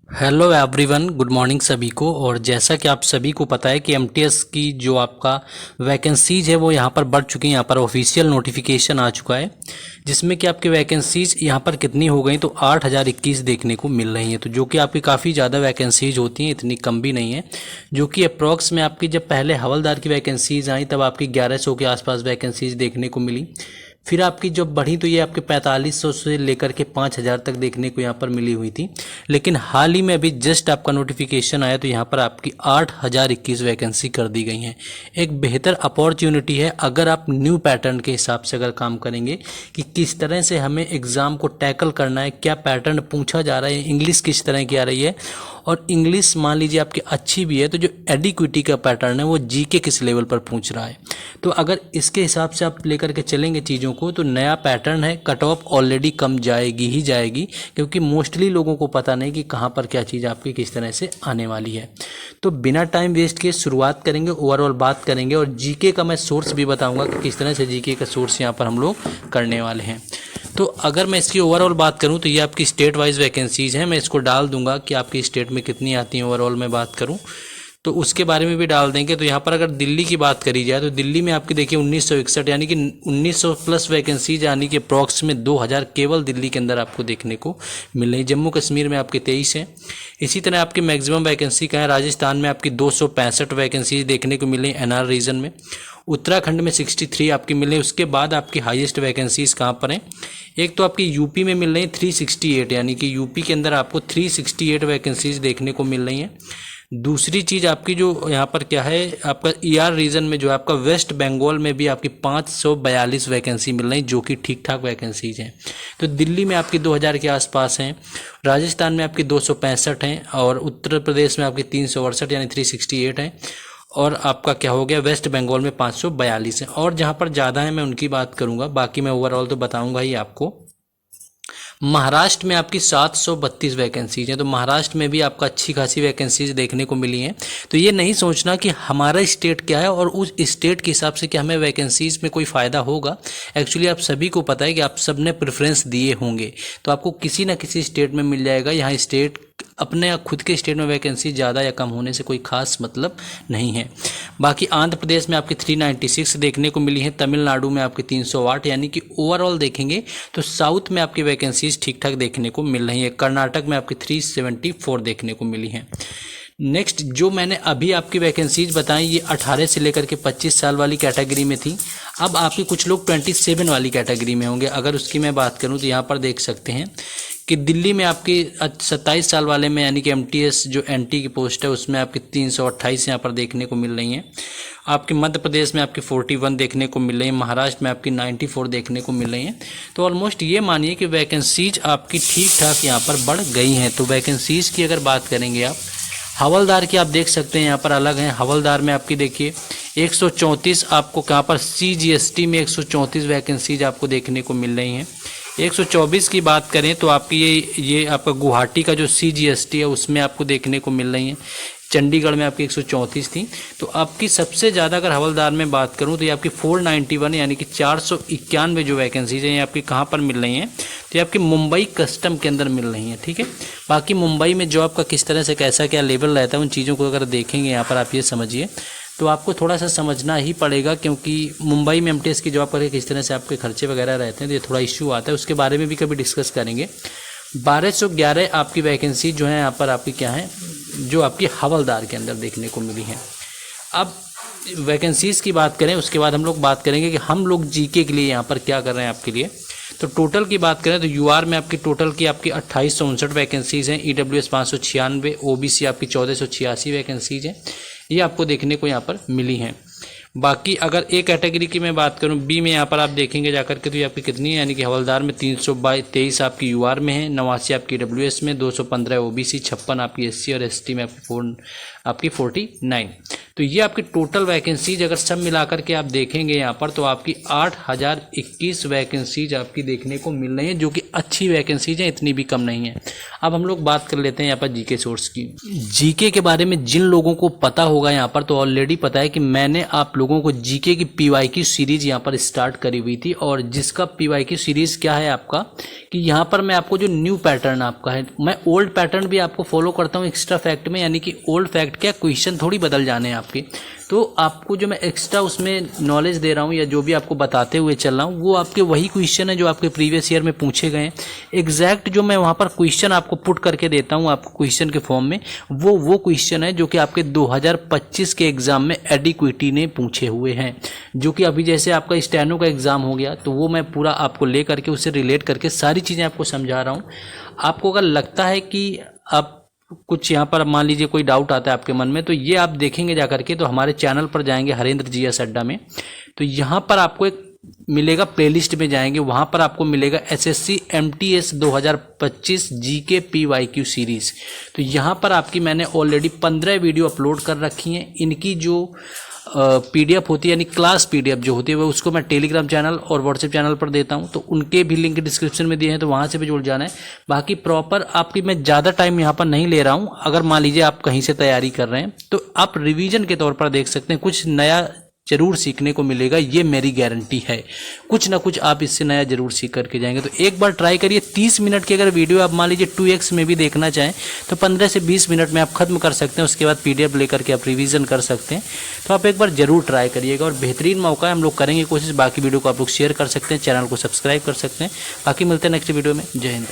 Hello everyone, good morning सभी को। और जैसा कि आप सभी को पता है कि एमटीएस की जो आपका वैकेंसीज है वो यहाँ पर बढ़ चुकी हैं। यहाँ पर ऑफिशियल नोटिफिकेशन आ चुका है जिसमें कि आपकी वैकेंसीज यहाँ पर कितनी हो गई, तो 8021 देखने को मिल रही हैं। तो जो कि आपकी काफ़ी ज़्यादा वैकेंसीज होती हैं, इतनी कम भी नहीं है। जो कि अप्रॉक्स में आपकी जब पहले हवलदार की वैकेंसीज आई तब आपकी 1100 के आसपास वैकेंसीज देखने को मिली। फिर आपकी जब बढ़ी तो ये आपके 4500 से लेकर के 5000 तक देखने को यहाँ पर मिली हुई थी। लेकिन हाल ही में अभी जस्ट आपका नोटिफिकेशन आया तो यहाँ पर आपकी 8021 वैकेंसी कर दी गई हैं। एक बेहतर अपॉर्चुनिटी है अगर आप न्यू पैटर्न के हिसाब से अगर काम करेंगे कि किस तरह से हमें एग्ज़ाम को टैकल करना है, क्या पैटर्न पूछा जा रहा है, इंग्लिश किस तरह की आ रही है। और इंग्लिश मान लीजिए आपकी अच्छी भी है तो जो एडिक्विटी का पैटर्न है वो जीके किस लेवल पर पूछ रहा है। तो अगर इसके हिसाब से आप लेकर के चलेंगे चीज़ों को तो नया पैटर्न है, कट ऑफ ऑलरेडी कम जाएगी ही जाएगी, क्योंकि मोस्टली लोगों को पता नहीं कि कहाँ पर क्या चीज़ आपकी किस तरह से आने वाली है। तो बिना टाइम वेस्ट किए शुरुआत करेंगे, ओवरऑल बात करेंगे और जीके का मैं सोर्स भी बताऊँगा कि किस तरह से जीके का सोर्स यहाँ पर हम लोग करने वाले हैं। तो अगर मैं इसकी ओवरऑल बात करूं तो ये आपकी स्टेट वाइज वैकेंसीज हैं। मैं इसको डाल दूंगा कि आपकी स्टेट में कितनी आती हैं। ओवरऑल मैं बात करूं तो उसके बारे में भी डाल देंगे। तो यहाँ पर अगर दिल्ली की बात करी जाए तो दिल्ली में आपकी देखिए 1961 यानी कि 1900 प्लस वैकेंसीज यानी कि अप्रॉक्स में 2000 केवल दिल्ली के अंदर आपको देखने को मिल रही। जम्मू कश्मीर में आपके 23 हैं। इसी तरह आपकी मैक्सिमम वैकेंसी का है, राजस्थान में आपकी 265 वैकेंसीज देखने को मिली एनआर रीजन में। उत्तराखंड में 63 आपकी मिले। उसके बाद आपकी हाईएस्ट वैकेंसीज कहाँ पर हैं, एक तो आपकी यूपी में मिल रही है 368 यानी कि यूपी के अंदर आपको 368 वैकेंसीज देखने को मिल रही हैं। दूसरी चीज़ आपकी जो यहाँ पर क्या है, आपका ईआर रीजन में जो आपका वेस्ट बंगाल में भी आपकी 542 वैकेंसी मिल रही जो कि ठीक ठाक वैकेंसीज हैं। तो दिल्ली में आपकी 2000 के आसपास हैं, राजस्थान में आपकी 265 हैं और उत्तर प्रदेश में आपकी 368 यानी 368 हैं। और आपका क्या हो गया, वेस्ट बंगाल में 542 है। और जहाँ पर ज़्यादा है मैं उनकी बात करूँगा, बाकी मैं ओवरऑल तो बताऊँगा ही आपको। महाराष्ट्र में आपकी 732 वैकेंसीज हैं। तो महाराष्ट्र में भी आपका अच्छी खासी वैकेंसीज देखने को मिली हैं। तो ये नहीं सोचना कि हमारा स्टेट क्या है और उस स्टेट के हिसाब से कि हमें वैकेंसीज में कोई फ़ायदा होगा। एक्चुअली आप सभी को पता है कि आप सब ने प्रेफरेंस दिए होंगे तो आपको किसी ना किसी स्टेट में मिल जाएगा। यहाँ स्टेट अपने खुद के स्टेट में वैकेंसी ज़्यादा या कम होने से कोई खास मतलब नहीं है। बाकी आंध्र प्रदेश में आपकी 396 देखने को मिली है, तमिलनाडु में आपकी 308 यानी कि ओवरऑल देखेंगे तो साउथ में आपकी वैकेंसीज ठीक ठाक देखने को मिल रही है। कर्नाटक में आपकी 374 देखने को मिली हैं। नेक्स्ट जो मैंने अभी आपकी वैकेंसीज बताई ये 18 से लेकर के 25 साल वाली कैटेगरी में थी। अब आपके कुछ लोग 27 वाली कैटेगरी में होंगे। अगर उसकी मैं बात करूं तो यहाँ पर देख सकते हैं कि दिल्ली में आपकी 27 साल वाले में यानी कि एमटीएस जो एनटी की पोस्ट है उसमें आपकी 328 यहाँ पर देखने को मिल रही हैं। आपके मध्य प्रदेश में आपकी 41 देखने को मिल रही है, महाराष्ट्र में आपकी 94 देखने को मिल रही हैं। तो ऑलमोस्ट ये मानिए कि वैकेंसीज आपकी ठीक ठाक यहाँ पर बढ़ गई हैं। तो वैकेंसीज की अगर बात करेंगे आप, हवलदार की आप देख सकते हैं यहाँ पर अलग हैं। हवलदार में आपकी देखिए 134 आपको कहाँ पर सीजीएसटी में 134 वैकेंसीज आपको देखने को मिल रही हैं। 124 की बात करें तो आपकी ये आपका गुवाहाटी का जो सीजीएसटी है उसमें आपको देखने को मिल रही हैं। चंडीगढ़ में आपकी 134 थी। तो आपकी सबसे ज़्यादा अगर हवलदार में बात करूं तो ये आपकी 491 यानी कि 491 जो वैकेंसीज हैं ये आपकी कहाँ पर मिल रही हैं, तो ये आपकी मुंबई कस्टम के अंदर मिल रही हैं। ठीक है, बाकी मुंबई में जॉब का किस तरह से कैसा क्या लेवल रहता है उन चीज़ों को अगर देखेंगे यहाँ पर आप ये समझिए तो आपको थोड़ा सा समझना ही पड़ेगा, क्योंकि मुंबई में एमटीएस की जॉब करके किस तरह से आपके खर्चे वगैरह रहते हैं तो ये थोड़ा इश्यू आता है। उसके बारे में भी कभी डिस्कस करेंगे। 1211 आपकी वैकेंसी जो है यहाँ पर आपकी क्या है, जो आपकी हवलदार के अंदर देखने को मिली है। अब वैकेंसीज़ की बात करें उसके बाद हम लोग बात करेंगे कि हम लोग जीके के लिए यहाँ पर क्या कर रहे हैं आपके लिए। तो टोटल की बात करें तो यूआर में आपकी टोटल की आपकी 2859 वैकेंसीज़ हैं। ईडब्ल्यूएस 596, ओबीसी आपकी 1486 वैकेंसीज़ हैं, ये आपको देखने को यहाँ पर मिली हैं। बाकी अगर ए कैटेगरी की मैं बात करूं, बी में यहाँ पर आप देखेंगे जाकर के तो ये आपकी कितनी है, यानी कि हवलदार में 323 आपकी यूआर में है, 89 आपकी डब्ल्यूएस में, 215 ओबीसी, 56 आपकी एससी और एसटी में आपकी 49। तो ये आपकी टोटल वैकेंसीज अगर सब मिलाकर के आप देखेंगे यहाँ पर तो आपकी 8021 वैकेंसीज आपकी देखने को मिल रही हैं, जो कि अच्छी वैकेंसीज हैं, इतनी भी कम नहीं है। अब हम लोग बात कर लेते हैं यहाँ पर जीके सोर्स की। जीके के बारे में जिन लोगों को पता होगा यहाँ पर तो ऑलरेडी पता है कि मैंने आप लोगों लोगों को जीके की पीवाईक्यू सीरीज यहाँ पर स्टार्ट करी हुई थी, और जिसका पीवाईक्यू सीरीज क्या है आपका कि यहाँ पर मैं आपको जो न्यू पैटर्न आपका है, मैं ओल्ड पैटर्न भी आपको फॉलो करता हूँ एक्स्ट्रा फैक्ट में, यानी कि ओल्ड फैक्ट क्या क्वेश्चन थोड़ी बदल जाने हैं आपके, तो आपको जो मैं एक्स्ट्रा उसमें नॉलेज दे रहा हूँ या जो भी आपको बताते हुए चल रहा हूँ वो आपके वही क्वेश्चन है जो आपके प्रीवियस ईयर में पूछे गए हैं। एग्जैक्ट जो मैं वहाँ पर क्वेश्चन आपको पुट करके देता हूँ आपको क्वेश्चन के फॉर्म में, वो क्वेश्चन है जो कि आपके 2025 के एग्जाम में एडिक्विटी ने पूछे हुए हैं, जो कि अभी जैसे आपका स्टेनो का एग्जाम हो गया तो वो मैं पूरा आपको ले करके उससे रिलेट करके सारी चीज़ें आपको समझा रहा हूँ। आपको अगर लगता है कि आप कुछ यहाँ पर मान लीजिए कोई डाउट आता है आपके मन में, तो ये आप देखेंगे जा करके, तो हमारे चैनल पर जाएंगे हरेंद्र जीएस अड्डा में, तो यहाँ पर आपको एक मिलेगा प्लेलिस्ट में जाएंगे, वहाँ पर आपको मिलेगा SSC MTS 2025 GK PYQ series. तो यहाँ पर आपकी मैंने ऑलरेडी 15 वीडियो अपलोड कर रखी हैं। इनकी जो पीडीएफ होती है यानी क्लास पीडीएफ जो होती है वो उसको मैं टेलीग्राम चैनल और व्हाट्सएप चैनल पर देता हूं, तो उनके भी लिंक डिस्क्रिप्शन में दिए हैं, तो वहां से भी जुड़ जाना है। बाकी प्रॉपर आपकी मैं ज़्यादा टाइम यहां पर नहीं ले रहा हूं। अगर मान लीजिए आप कहीं से तैयारी कर रहे हैं तो आप रिवीजन के तौर पर देख सकते हैं, कुछ नया जरूर सीखने को मिलेगा, ये मेरी गारंटी है। कुछ ना कुछ आप इससे नया जरूर सीख करके जाएंगे। तो एक बार ट्राई करिए। 30 मिनट की अगर वीडियो आप मान लीजिए 2x में भी देखना चाहें तो 15 से 20 मिनट में आप खत्म कर सकते हैं। उसके बाद पीडीएफ लेकर के आप रिवीजन कर सकते हैं। तो आप एक बार जरूर ट्राई करिएगा और बेहतरीन मौका है, हम लोग करेंगे कोशिश। बाकी वीडियो को आप लोग शेयर कर सकते हैं, चैनल को सब्सक्राइब कर सकते हैं। बाकी मिलते हैं नेक्स्ट वीडियो में। जय हिंद।